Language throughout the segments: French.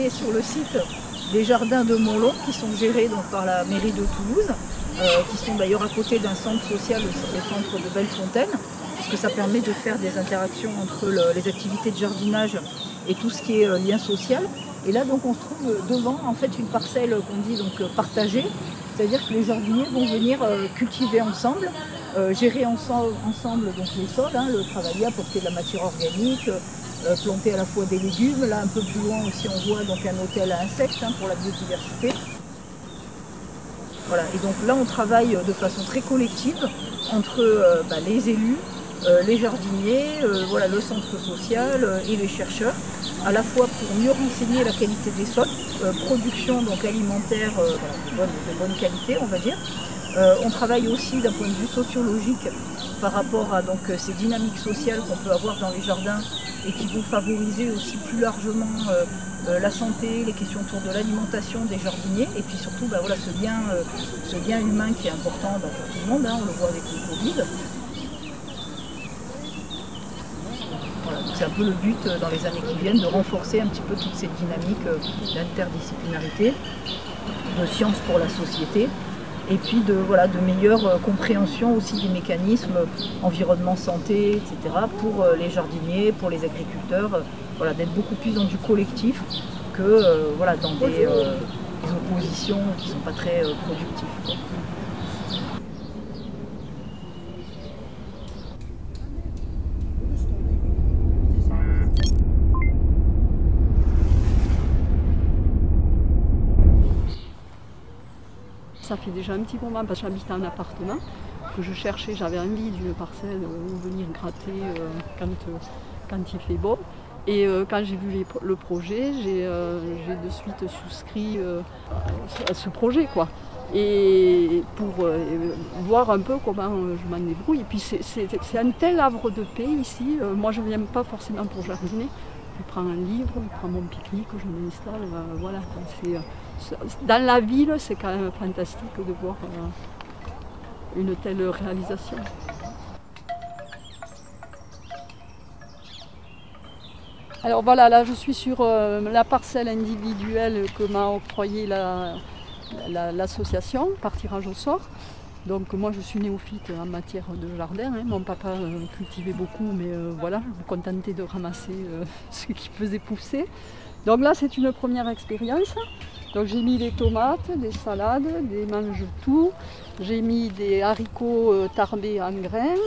retrouver sur le site des jardins de Montlon qui sont gérés donc, par la mairie de Toulouse, qui sont d'ailleurs à côté d'un centre social, le centre de Bellefontaine, puisque ça permet de faire des interactions entre les activités de jardinage et tout ce qui est lien social. Et là donc on se trouve devant en fait une parcelle qu'on dit donc partagée, c'est-à-dire que les jardiniers vont venir cultiver ensemble, gérer ensemble donc les sols, le travailler, apporter de la matière organique, planter à la fois des légumes. Là un peu plus loin aussi on voit donc un hôtel à insectes pour la biodiversité. Voilà, et donc là on travaille de façon très collective entre les élus, les jardiniers, voilà, le centre social et les chercheurs, à la fois pour mieux renseigner la qualité des sols, production donc alimentaire de bonne qualité on va dire. On travaille aussi d'un point de vue sociologique par rapport à donc, ces dynamiques sociales qu'on peut avoir dans les jardins et qui vont favoriser aussi plus largement la santé, les questions autour de l'alimentation des jardiniers et puis surtout voilà, ce lien humain qui est important pour tout le monde, on le voit avec le Covid. Voilà, c'est un peu le but dans les années qui viennent de renforcer un petit peu toute cette dynamique d'interdisciplinarité, de science pour la société. Et puis de meilleure compréhension aussi des mécanismes environnement, santé, etc. pour les jardiniers, pour les agriculteurs, d'être beaucoup plus dans du collectif que dans des oppositions qui ne sont pas très productives. Ça fait déjà un petit moment, parce que j'habite en appartement, que je cherchais, j'avais envie d'une parcelle où venir gratter quand il fait beau. Et quand j'ai vu le projet, j'ai de suite souscrit à ce projet, quoi. Et pour voir un peu comment je m'en débrouille. Et puis c'est un tel havre de paix ici. Moi je ne viens pas forcément pour jardiner. Je prends un livre, je prends mon pique-nique, je m'installe, voilà. Dans la ville, c'est quand même fantastique de voir une telle réalisation. Alors voilà, là je suis sur la parcelle individuelle que m'a octroyée l'association par tirage au sort. Donc moi je suis néophyte en matière de jardin, mon papa cultivait beaucoup, mais voilà, je me contentais de ramasser ce qui faisait pousser. Donc là c'est une première expérience. Donc j'ai mis des tomates, des salades, des mange-tout, j'ai mis des haricots tarbés en graines,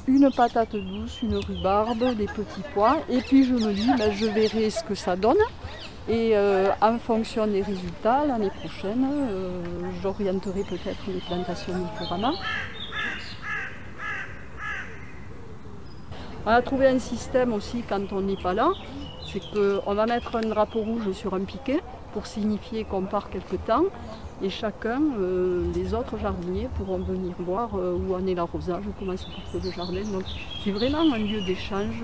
une patate douce, une rhubarbe, des petits pois, et puis je me dis je verrai ce que ça donne. Et en fonction des résultats, l'année prochaine, j'orienterai peut-être les plantations Multorama. On a trouvé un système aussi quand on n'est pas là, c'est qu'on va mettre un drapeau rouge sur un piquet pour signifier qu'on part quelque temps et chacun, les autres jardiniers pourront venir voir où en est l'arrosage, comment se porte le jardin. Donc c'est vraiment un lieu d'échange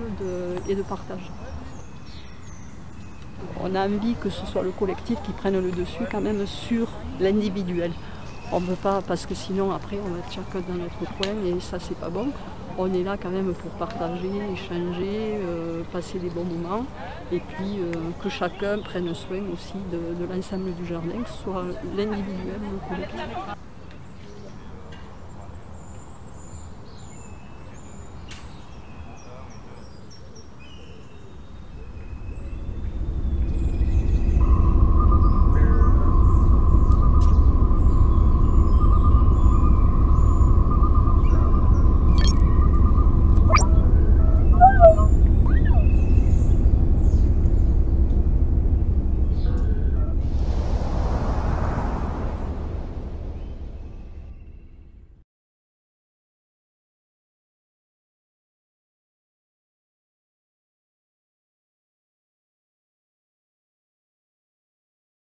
et de partage. On a envie que ce soit le collectif qui prenne le dessus quand même sur l'individuel. On ne peut pas, parce que sinon après on va être chacun dans notre coin et ça c'est pas bon. On est là quand même pour partager, échanger, passer des bons moments et puis que chacun prenne soin aussi de l'ensemble du jardin, que ce soit l'individuel ou le collectif.